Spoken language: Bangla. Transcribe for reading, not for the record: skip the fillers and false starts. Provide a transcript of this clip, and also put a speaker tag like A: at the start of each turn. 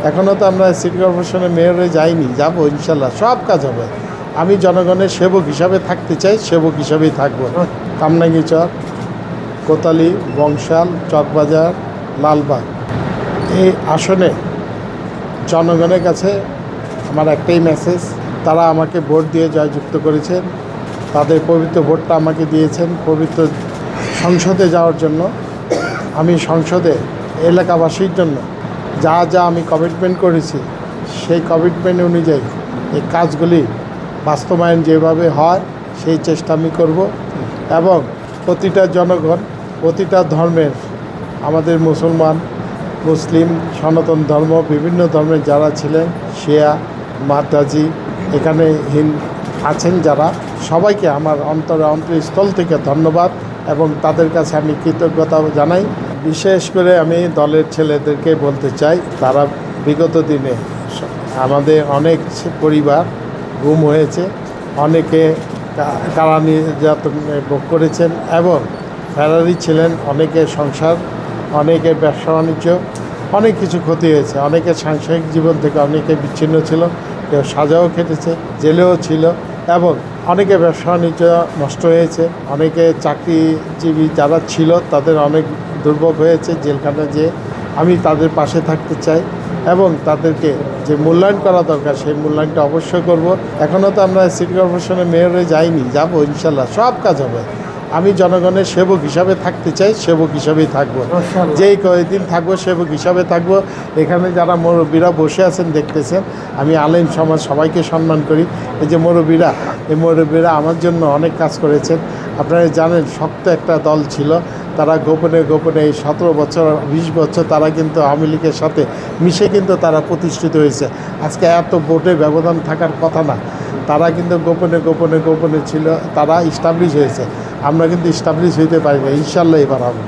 A: এখনও তো আমরা সিটি কর্পোরেশনের মেয়রে যাইনি, যাবো ইনশাল্লাহ, সব কাজ হবে। আমি জনগণের সেবক হিসাবে থাকতে চাই, সেবক হিসাবেই থাকবো। কামনাঙ্গি চক, কোতালি, বংশাল, চকবাজার, লালবাগ এই আসনে জনগণের কাছে আমার একটাই মেসেজ, তারা আমাকে ভোট দিয়ে জয়যুক্ত করেছেন, তাদের পবিত্র ভোটটা আমাকে দিয়েছেন পবিত্র সংসদে যাওয়ার জন্য। আমি সংসদে এলাকাবাসীর জন্য যা যা আমি কমিটমেন্ট করেছি সেই কমিটমেন্ট অনুযায়ী এই কাজগুলি বাস্তবায়ন যেভাবে হয় সেই চেষ্টা আমি করব। এবং প্রতিটা জনগণ, প্রতিটা ধর্মের, আমাদের মুসলমান, মুসলিম, সনাতন ধর্ম, বিভিন্ন ধর্মের যারা ছিলেন, শিয়া, মাদ্রাজি, এখানে আছেন যারা, সবাইকে আমার অন্তরস্থল থেকে ধন্যবাদ এবং তাদের কাছে আমি কৃতজ্ঞতা জানাই। বিশেষ করে আমি দলের ছেলেদেরকে বলতে চাই, তারা বিগত দিনে আমাদের অনেক পরিবার গুম হয়েছে, অনেকে কারা নির্যাতন ভোগ করেছেন এবং ফেরারি ছিলেন, অনেকের সংসার, অনেকের ব্যবসা বাণিজ্য, অনেক কিছু ক্ষতি হয়েছে, অনেকের সাংসারিক জীবন থেকে অনেকে বিচ্ছিন্ন ছিল, কেউ সাজাও খেটেছে, জেলেও ছিল এবং অনেকে ব্যবসা বাণিজ্য নষ্ট হয়েছে, অনেকে চাকরিজীবী যারা ছিল তাদের অনেক দুর্ভোগ হয়েছে জেলখানা যেয়ে। আমি তাদের পাশে থাকতে চাই এবং তাদেরকে যে মূল্যায়ন করা দরকার সেই মূল্যায়নটা অবশ্যই করব। এখনও তো আমরা সিটি কর্পোরেশনের মেয়রে যাইনি, যাবো ইনশাল্লাহ, সব কাজ হবে। আমি জনগণের সেবক হিসাবে থাকতে চাই, সেবক হিসাবেই থাকবো, যেই কয়েকদিন থাকবো সেবক হিসাবে থাকবো। এখানে যারা মুরব্বীরা বসে আছেন দেখতেছেন, আমি আলেম সমাজ সবাইকে সম্মান করি। এই যে মুরব্বীরা, এই মুরব্বীরা আমার জন্য অনেক কাজ করেছেন। আপনারা জানেন শক্ত একটা দল ছিল, তারা গোপনে গোপনে এই 17 বছর 20 বছর তারা কিন্তু আওয়ামী লীগের সাথে মিশে কিন্তু তারা প্রতিষ্ঠিত হয়েছে। আজকে এত ভোটে ব্যবধান থাকার কথা না, তারা কিন্তু গোপনে গোপনে গোপনে ছিল, তারা ইস্টাবলিশ হয়েছে। আমরা কিন্তু ইস্টাবলিশ হইতে পারি না, ইনশাল্লাহ এবার হবে।